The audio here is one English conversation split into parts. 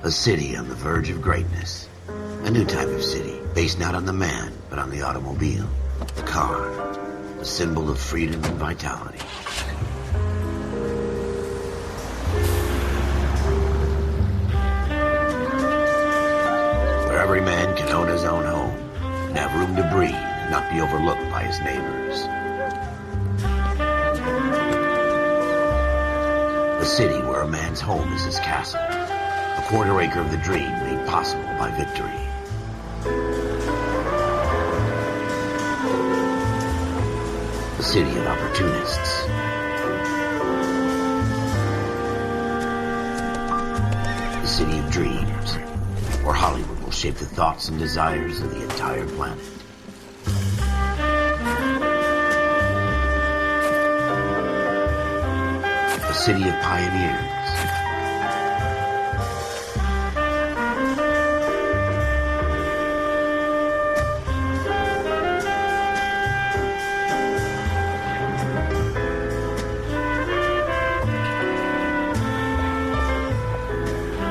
A city on the verge of greatness. A new type of city, based not on the man, but on the automobile. The car. The symbol of freedom and vitality. Where every man can own his own home, and have room to breathe, and not be overlooked by his neighbors. A city where a man's home is his castle. A quarter acre of the dream made possible by victory. A city of opportunists. A city of dreams, where Hollywood will shape the thoughts and desires of the entire planet. A city of pioneers.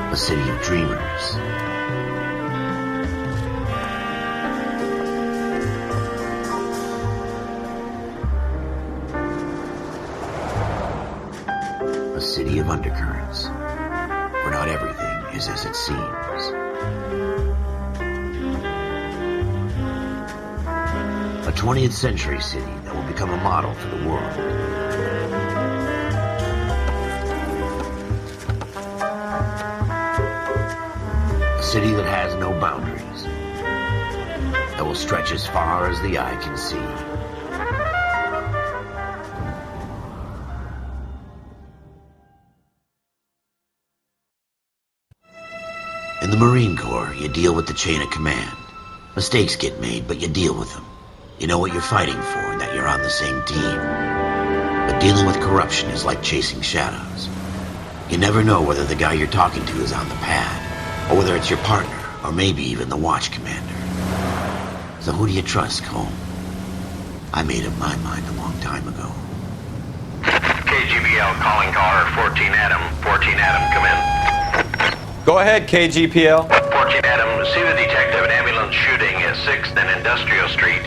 A city of dreamers. A city of undercurrents, where not everything is as it seems. A 20th century city that will become a model for the world. A city that has no boundaries, that will stretch as far as the eye can see. In the Marine Corps, you deal with the chain of command. Mistakes get made, but you deal with them. You know what you're fighting for and that you're on the same team. But dealing with corruption is like chasing shadows. You never know whether the guy you're talking to is on the pad, or whether it's your partner, or maybe even the watch commander. So who do you trust, Colm? I made up my mind a long time ago. KGBL calling caller 14 Adam. 14 Adam, come in. Go ahead, KGPL. 14 Adam, see the detective at ambulance shooting at 6th and Industrial Street.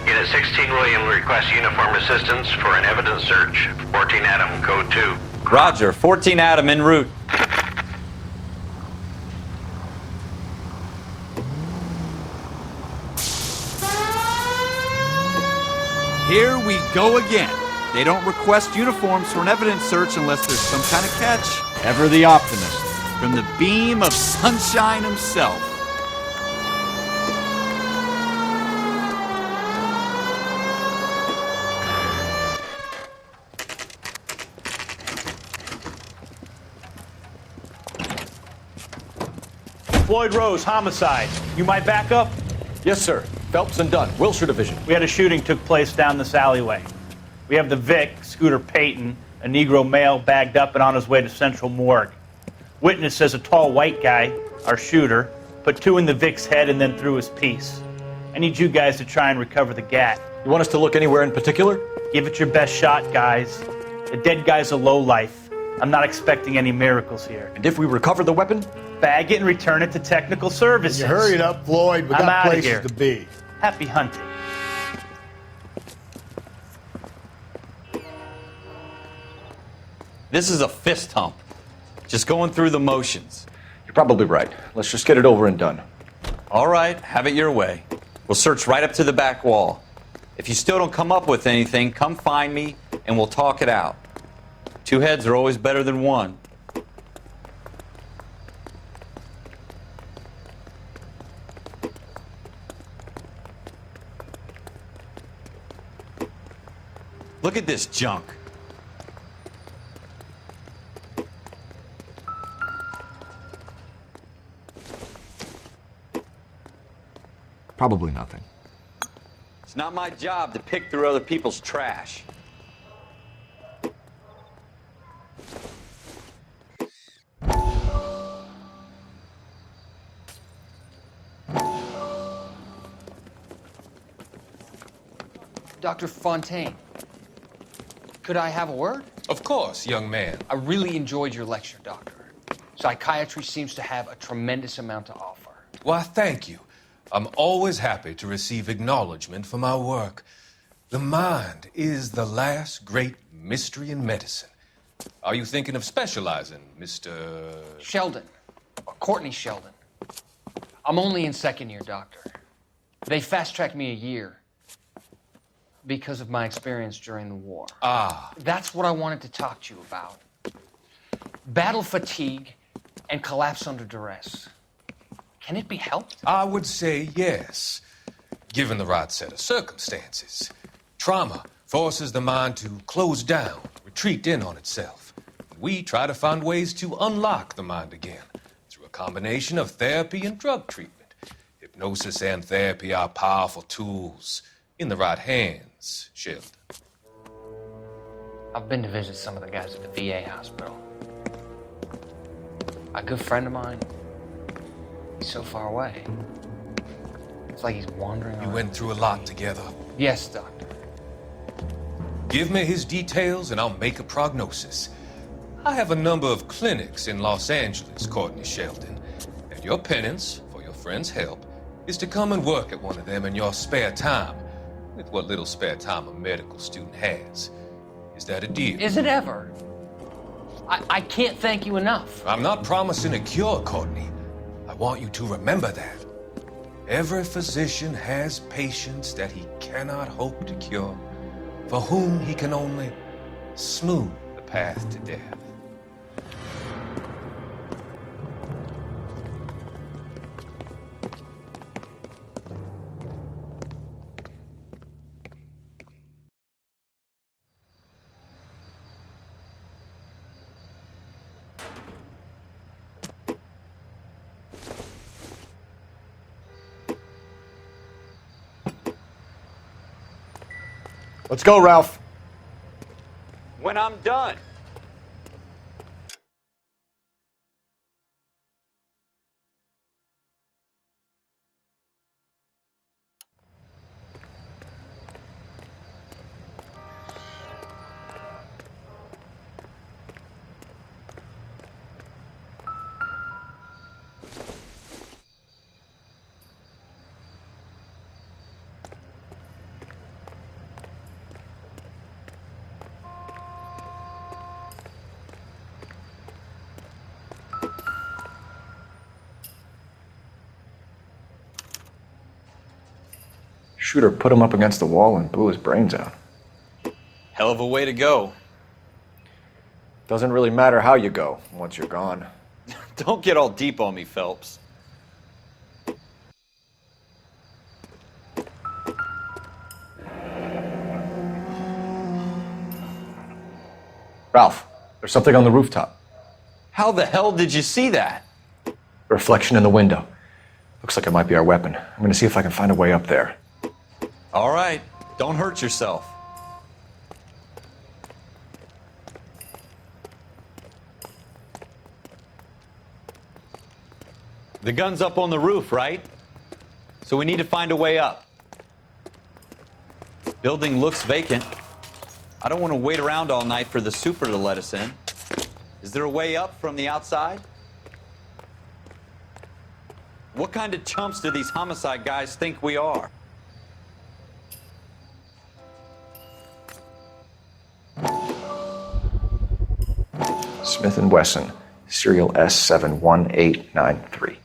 Unit 16 William requests uniform assistance for an evidence search. 14 Adam, code 2. Roger, 14 Adam en route. Here we go again. They don't request uniforms for an evidence search unless there's some kind of catch. Ever the optimist. From the beam of sunshine himself. Floyd Rose, homicide. You might back up? Yes, sir. Phelps and Dunn, Wilshire Division. We had a shooting took place down this alleyway. We have the Vic, Scooter Payton, a Negro male bagged up and on his way to Central Morgue. Witness says a tall white guy, our shooter, put 2 in the Vic's head and then threw his piece. I need you guys to try and recover the gat. You want us to look anywhere in particular? Give it your best shot, guys. The dead guy's a lowlife. I'm not expecting any miracles here. And if we recover the weapon? Bag it and return it to technical services. You hurry it up, Floyd. We I'm got outta places here. to be. Happy hunting. This is a fist hump. Just going through the motions. You're probably right. Let's just get it over and done. All right, have it your way. We'll search right up to the back wall. If you still don't come up with anything, come find me and we'll talk it out. 2 heads are always better than 1. Look at this junk. Probably nothing. It's not my job to pick through other people's trash. Dr. Fontaine, could I have a word? Of course, young man. I really enjoyed your lecture, Doctor. Psychiatry seems to have a tremendous amount to offer. Why, thank you. I'm always happy to receive acknowledgement for my work. The mind is the last great mystery in medicine. Are you thinking of specializing, Mr. Sheldon, or Courtney Sheldon. I'm only in second year, Doctor. They fast-tracked me a year because of my experience during the war. Ah. That's what I wanted to talk to you about. Battle fatigue and collapse under duress. Can it be helped? I would say yes, given the right set of circumstances. Trauma forces the mind to close down, retreat in on itself. We try to find ways to unlock the mind again through a combination of therapy and drug treatment. Hypnosis and therapy are powerful tools in the right hands, Sheldon. I've been to visit some of the guys at the VA hospital. A good friend of mine, he's so far away. It's like he's wandering You around. went through a lot together. Yes, Doctor. Give me his details and I'll make a prognosis. I have a number of clinics in Los Angeles, Courtney Sheldon, and your penance for your friend's help is to come and work at one of them in your spare time, with what little spare time a medical student has. Is that a deal? Is it ever? I can't thank you enough. I'm not promising a cure, Courtney. I want you to remember that. Every physician has patients that he cannot hope to cure, for whom he can only smooth the path to death. Let's go, Ralph. When I'm done. Shooter put him up against the wall and blew his brains out. Hell of a way to go. Doesn't really matter how you go once you're gone. Don't get all deep on me, Phelps. Ralph, there's something on the rooftop. How the hell did you see that? A reflection in the window. Looks like it might be our weapon. I'm gonna see if I can find a way up there. All right, don't hurt yourself. The gun's up on the roof, right? So we need to find a way up. Building looks vacant. I don't want to wait around all night for the super to let us in. Is there a way up from the outside? What kind of chumps do these homicide guys think we are? Smith & Wesson, serial S71893.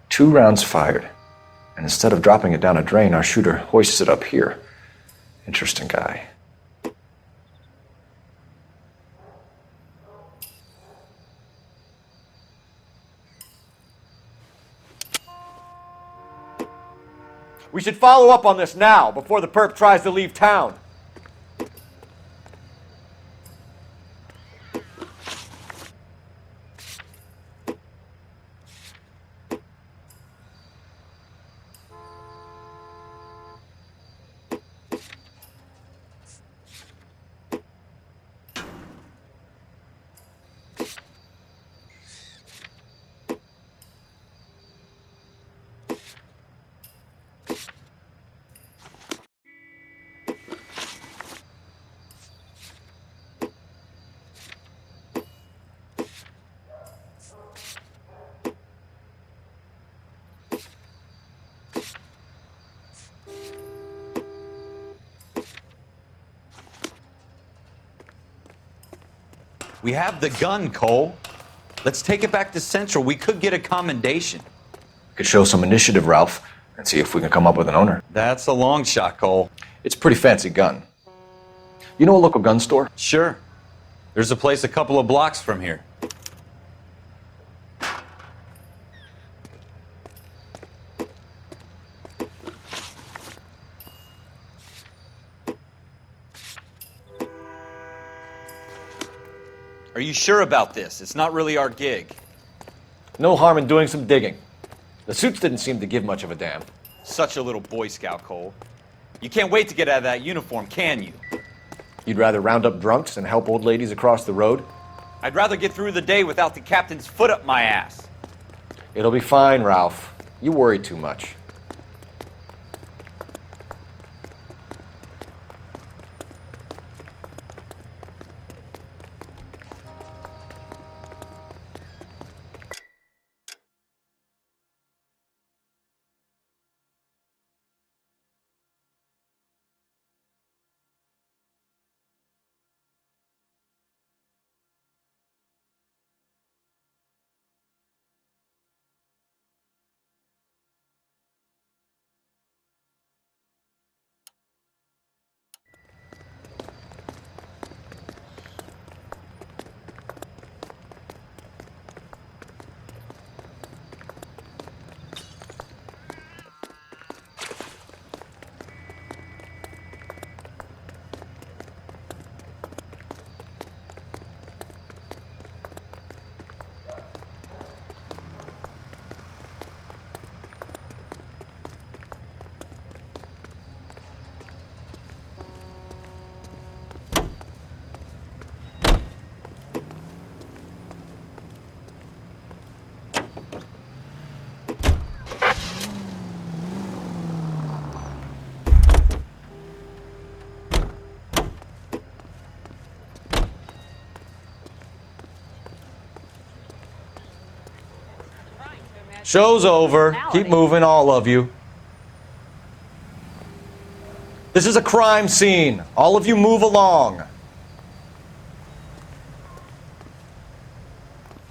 Two rounds fired, and instead of dropping it down a drain, our shooter hoists it up here. Interesting guy. We should follow up on this now, before the perp tries to leave town. We have the gun, Cole. Let's take it back to Central. We could get a commendation. We could show some initiative, Ralph, and see if we can come up with an owner. That's a long shot, Cole. It's a pretty fancy gun. You know a local gun store? Sure. There's a place a couple of blocks from here. Are you sure about this? It's not really our gig. No harm in doing some digging. The suits didn't seem to give much of a damn. Such a little Boy Scout, Cole. You can't wait to get out of that uniform, can you? You'd rather round up drunks than help old ladies across the road? I'd rather get through the day without the captain's foot up my ass. It'll be fine, Ralph. You worry too much. Show's over. Keep moving, all of you. This is a crime scene. All of you move along.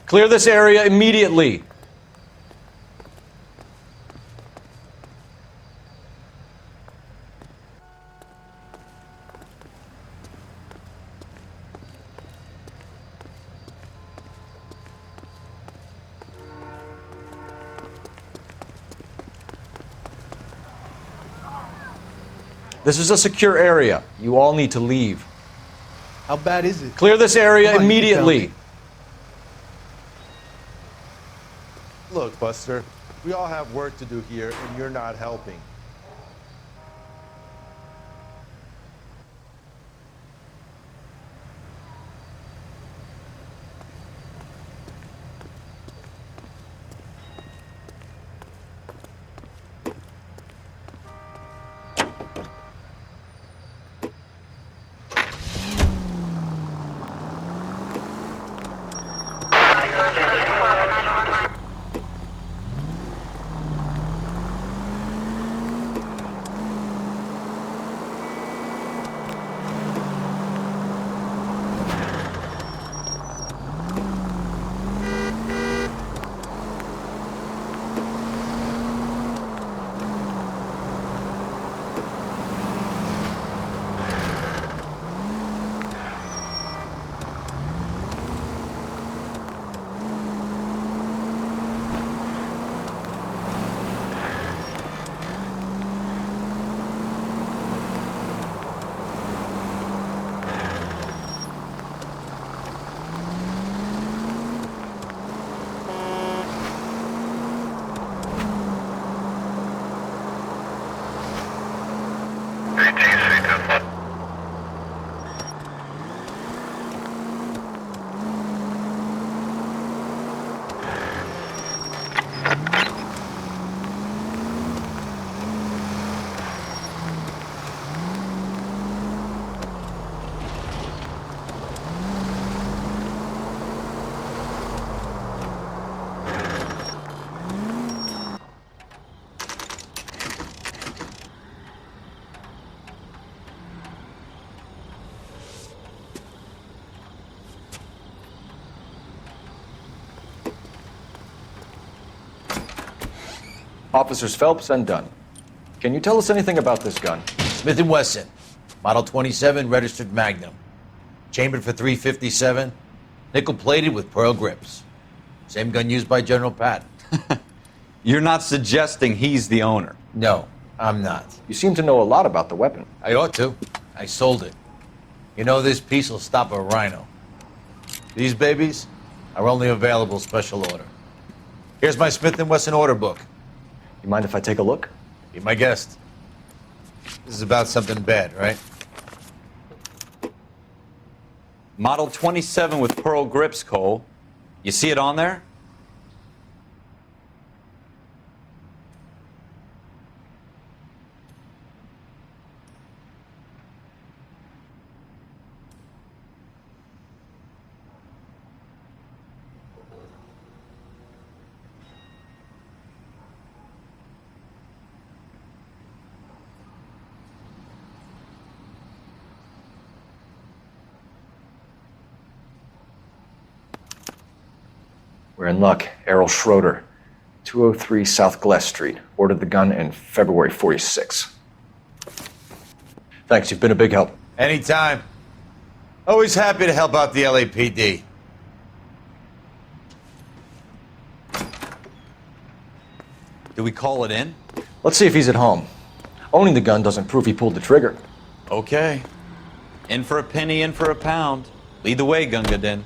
Clear this area immediately. This is a secure area. You all need to leave. How bad is it? Clear this area Come on, you immediately. Look, Buster, we all have work to do here, and you're not helping. Officers Phelps and Dunn. Can you tell us anything about this gun? Smith & Wesson, Model 27, registered Magnum. Chambered for .357, nickel-plated with pearl grips. Same gun used by General Patton. You're not suggesting he's the owner? No, I'm not. You seem to know a lot about the weapon. I ought to. I sold it. You know, this piece will stop a rhino. These babies are only available special order. Here's my Smith & Wesson order book. You mind if I take a look? Be my guest. This is about something bad, right? Model 27 with pearl grips, Cole. You see it on there? We're in luck. Errol Schroeder, 203 South Glass Street. Ordered the gun in February '46. Thanks, you've been a big help. Anytime. Always happy to help out the LAPD. Do we call it in? Let's see if he's at home. Owning the gun doesn't prove he pulled the trigger. Okay. In for a penny, in for a pound. Lead the way, Gunga Din.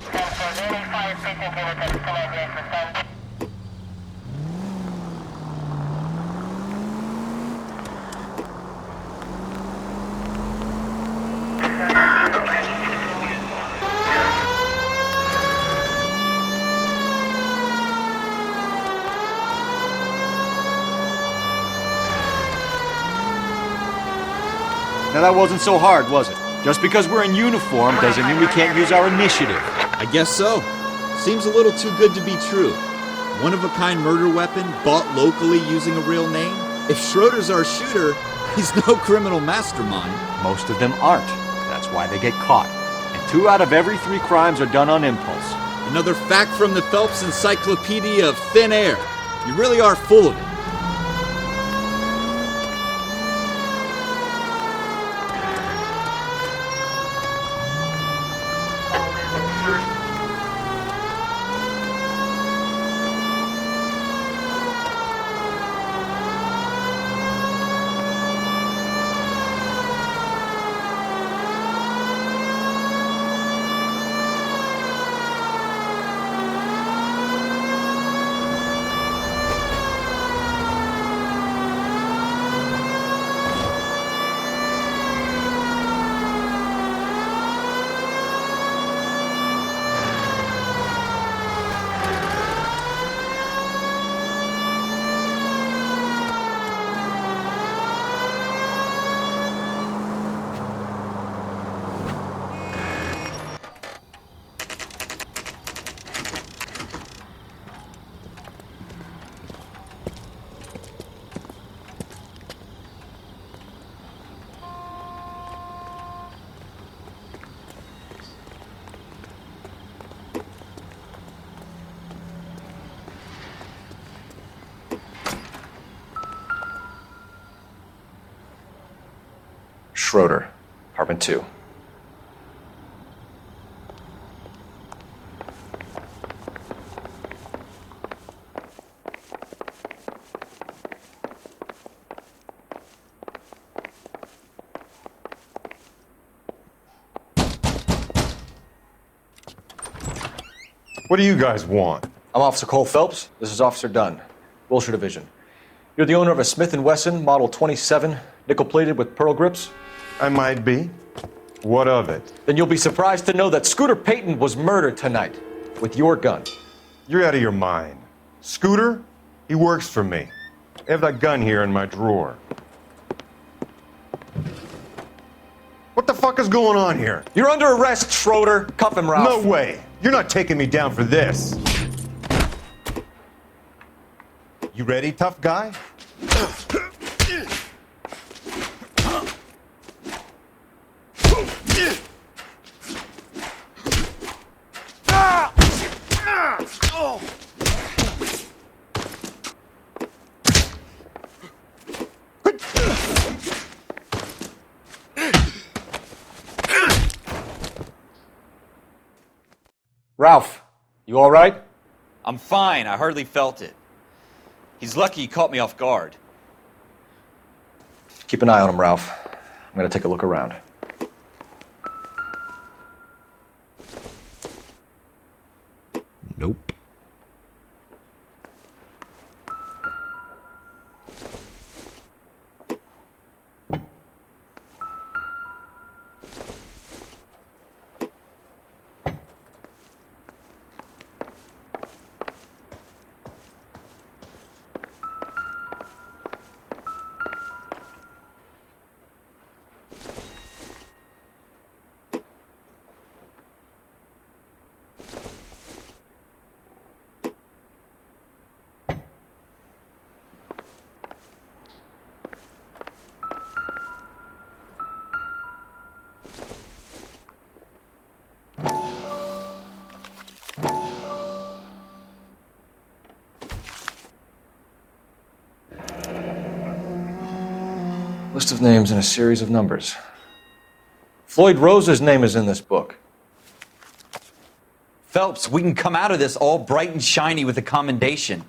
Now that wasn't so hard, was it? Just because we're in uniform doesn't mean we can't use our initiative. I guess so. Seems a little too good to be true. One-of-a-kind murder weapon bought locally using a real name? If Schroeder's our shooter, he's no criminal mastermind. Most of them aren't. That's why they get caught. And 2 out of every 3 crimes are done on impulse. Another fact from the Phelps Encyclopedia of Thin Air. You really are full of it. Schroeder, apartment 2. What do you guys want? I'm Officer Cole Phelps. This is Officer Dunn, Wilshire Division. You're the owner of a Smith & Wesson Model 27, nickel-plated with pearl grips? I might be. What of it? Then you'll be surprised to know that Scooter Payton was murdered tonight with your gun. You're out of your mind. Scooter? He works for me. I have that gun here in my drawer. What the fuck is going on here? You're under arrest, Schroeder. Cuff him, Ralph. No way. You're not taking me down for this. You ready, tough guy? Ralph, you all right? I'm fine. I hardly felt it. He's lucky he caught me off guard. Keep an eye on him, Ralph. I'm gonna take a look around. Nope. List of names and a series of numbers. Floyd Rose's name is in this book. Phelps, we can come out of this all bright and shiny with a commendation.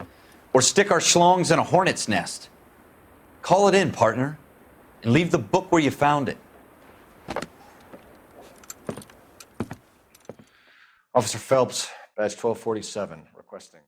Or stick our schlongs in a hornet's nest. Call it in, partner. And leave the book where you found it. Officer Phelps, badge 1247, requesting.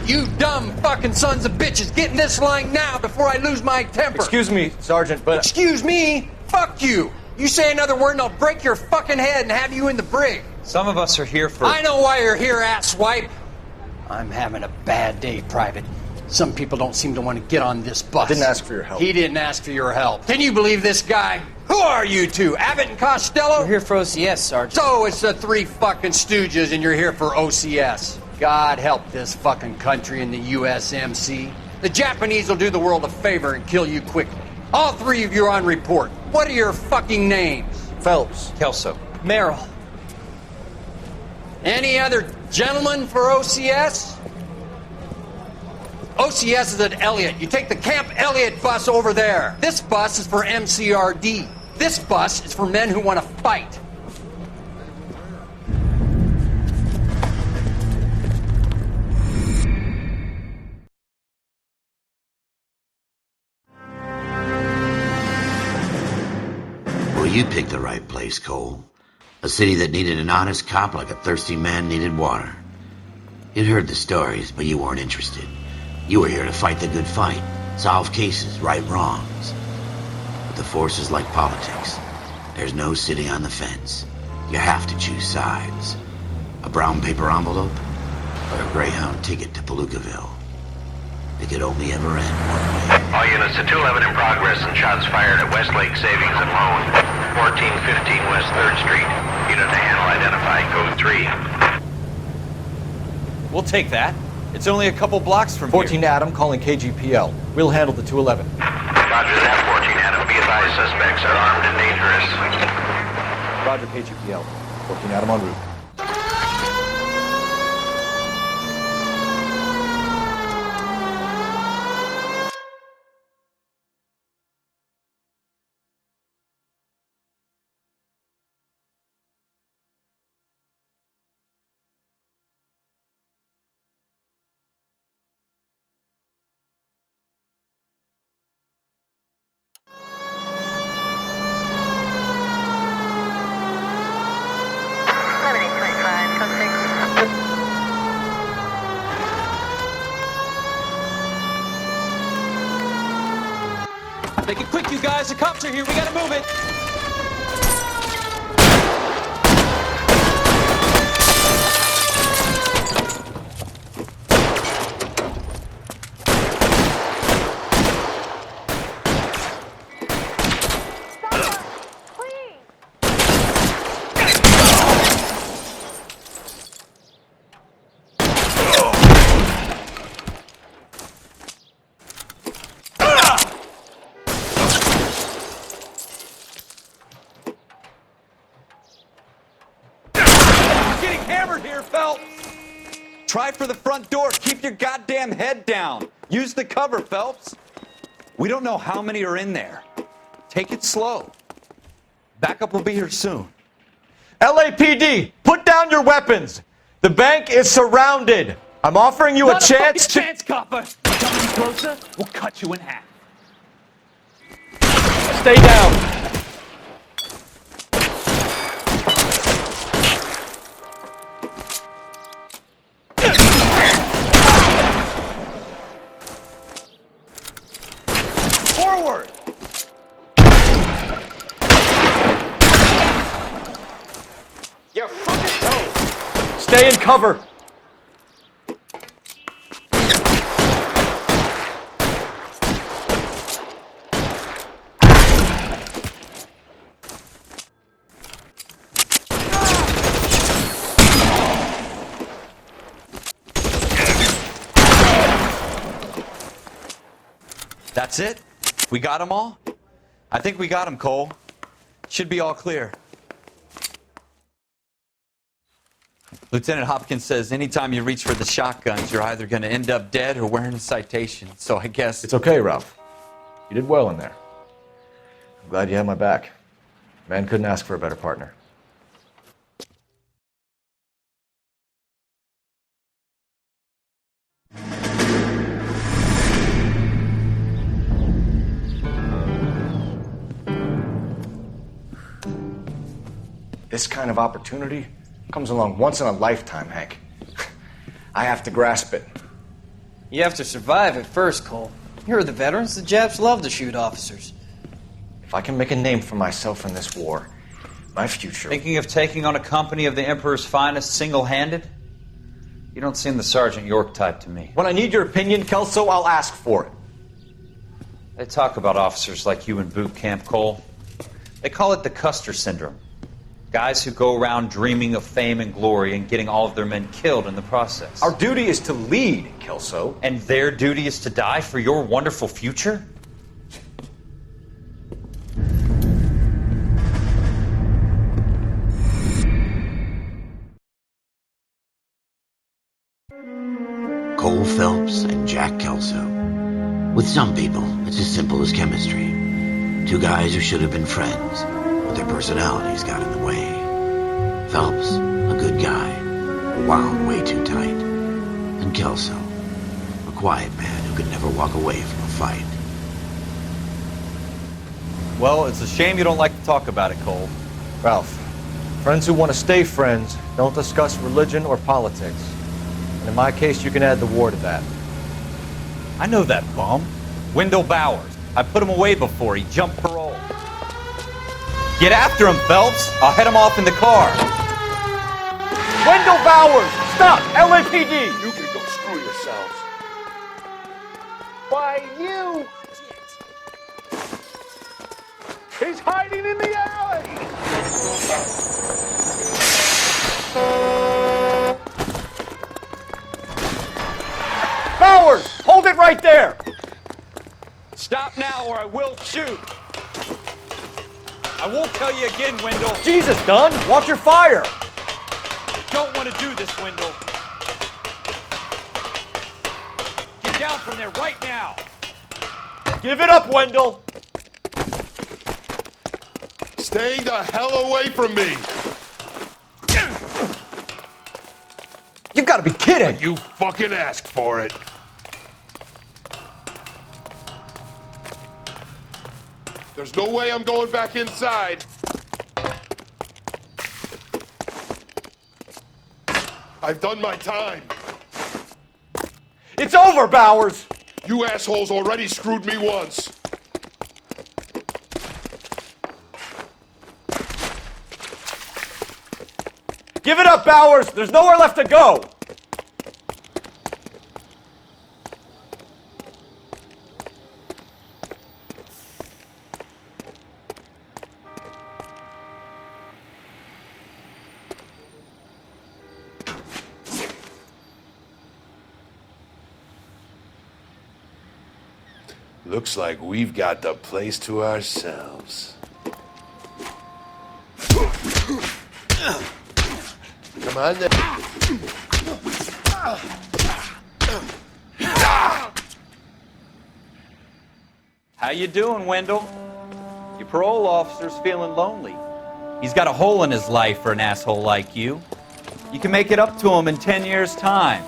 You dumb fucking sons of bitches, get in this line now before I lose my temper. Excuse me, Sergeant, but... Excuse me? Fuck you. You say another word and I'll break your fucking head and have you in the brig. Some of us are here for... I know why you're here, asswipe. I'm having a bad day, Private. Some people don't seem to want to get on this bus. I didn't ask for your help. He didn't ask for your help. Can you believe this guy? Who are you two? Abbott and Costello? We're here for OCS, Sergeant. So it's the three fucking stooges and you're here for OCS. God help this fucking country and the USMC. The Japanese will do the world a favor and kill you quickly. All three of you are on report. What are your fucking names? Phelps. Kelso. Merrill. Any other gentlemen for OCS? OCS is at Elliott. You take the Camp Elliott bus over there. This bus is for MCRD. This bus is for men who want to fight. Well, you picked the right place, Cole. A city that needed an honest cop like a thirsty man needed water. You'd heard the stories, but you weren't interested. You were here to fight the good fight, solve cases, right wrongs. But the force is like politics. There's no sitting on the fence. You have to choose sides. A brown paper envelope or a Greyhound ticket to Palookaville. It could only ever end one way. All units to 211 in progress and shots fired at Westlake Savings and Loan, 1415 West 3rd Street. Unit to handle identified, code 3. We'll take that. It's only a couple blocks from 14 here. Adam calling KGPL. We'll handle the 211. Roger that, 14 Adam. Be advised, suspects are armed and dangerous. Roger, KGPL. 14 Adam en route. Make it quick, you guys. The cops are here. We gotta move it. Try for the front door. Keep your goddamn head down. Use the cover, Phelps. We don't know how many are in there. Take it slow. Backup will be here soon. LAPD, put down your weapons. The bank is surrounded. I'm offering you a chance to... chance, copper. Come any closer, we'll cut you in half. Stay down. Forward! You're fucking toast. Stay in cover. That's it? We got them all? I think we got them, Cole. Should be all clear. Lieutenant Hopkins says anytime you reach for the shotguns, you're either going to end up dead or wearing a citation. So I guess... It's okay, Ralph. You did well in there. I'm glad you had my back. Man couldn't ask for a better partner. This kind of opportunity comes along once in a lifetime, Hank. I have to grasp it. You have to survive it first, Cole. Here are the veterans. The Japs love to shoot officers. If I can make a name for myself in this war, my future... Thinking of taking on a company of the Emperor's finest single-handed? You don't seem the Sergeant York type to me. When I need your opinion, Kelso, I'll ask for it. They talk about officers like you in boot camp, Cole. They call it the Custer Syndrome. Guys who go around dreaming of fame and glory and getting all of their men killed in the process. Our duty is to lead, Kelso. And their duty is to die for your wonderful future? Cole Phelps and Jack Kelso. With some people, it's as simple as chemistry. Two guys who should have been friends, but their personalities got in the way. Phelps, a good guy, wound way too tight. And Kelso, a quiet man who could never walk away from a fight. Well, it's a shame you don't like to talk about it, Cole. Ralph, friends who want to stay friends don't discuss religion or politics. And in my case, you can add the war to that. I know that bum. Wendell Bowers. I put him away before. He jumped parole. Get after him, Phelps. I'll head him off in the car. Wendell Bowers! Stop! LAPD! You can go screw yourselves. Why, you... He's hiding in the alley! Bowers! Hold it right there! Stop now or I will shoot. I won't tell you again, Wendell. Jesus, Dunn! Watch your fire! Don't want to do this, Wendell. Get down from there right now. Give it up, Wendell! Stay the hell away from me! You gotta be kidding! You fucking asked for it. There's no way I'm going back inside. I've done my time. It's over, Bowers! You assholes already screwed me once. Give it up, Bowers! There's nowhere left to go! Looks like we've got the place to ourselves. Come on then. How you doing, Wendell? Your parole officer's feeling lonely. He's got a hole in his life for an asshole like you. You can make it up to him in 10 years' time.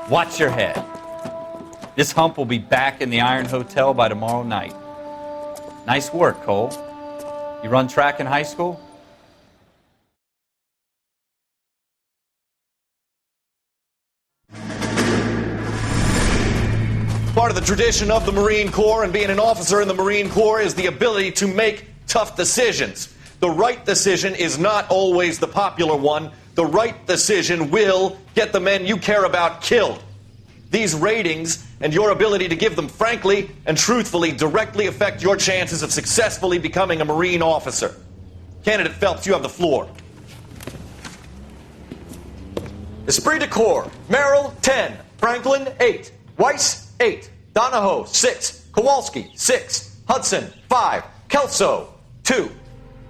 Watch your head. This hump will be back in the Iron Hotel by tomorrow night. Nice work, Cole. You run track in high school? Part of the tradition of the Marine Corps and being an officer in the Marine Corps is the ability to make tough decisions. The right decision is not always the popular one. The right decision will get the men you care about killed. These ratings and your ability to give them frankly and truthfully directly affect your chances of successfully becoming a Marine officer. Candidate Phelps, you have the floor. Esprit de Corps, Merrill, 10. Franklin, 8. Weiss, 8. Donahoe, 6. Kowalski, 6. Hudson, 5. Kelso, 2.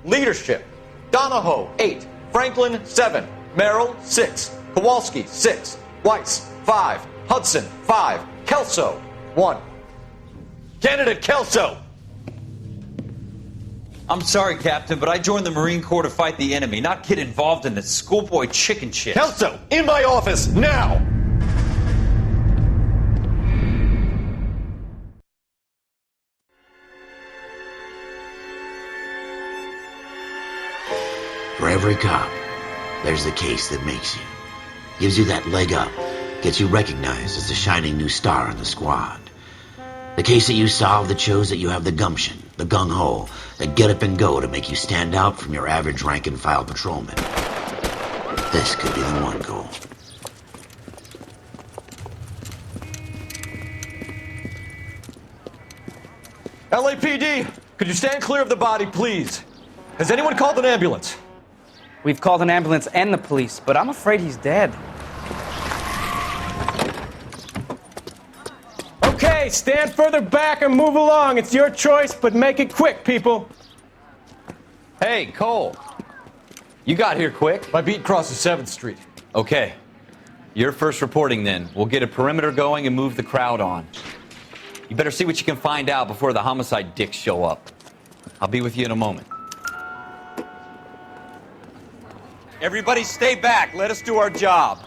Leadership, Donahoe, 8. Franklin, 7. Merrill, 6. Kowalski, 6. Weiss, 5. Hudson, 5. Kelso, 1. Candidate Kelso! I'm sorry, Captain, but I joined the Marine Corps to fight the enemy, not get involved in this schoolboy chicken shit. Kelso, in my office, now! For every cop, there's the case that makes you. Gives you that leg up. Gets you recognized as the shining new star in the squad. The case that you solve that shows that you have the gumption, the gung-ho, the get up and go to make you stand out from your average rank-and-file patrolman. This could be the one goal. LAPD, could you stand clear of the body, please? Has anyone called an ambulance? We've called an ambulance and the police, but I'm afraid he's dead. Okay, stand further back and move along. It's your choice, but make it quick, people. Hey, Cole. You got here quick. My beat crosses 7th Street. Okay. You're first reporting then. We'll get a perimeter going and move the crowd on. You better see what you can find out before the homicide dicks show up. I'll be with you in a moment. Everybody stay back. Let us do our job.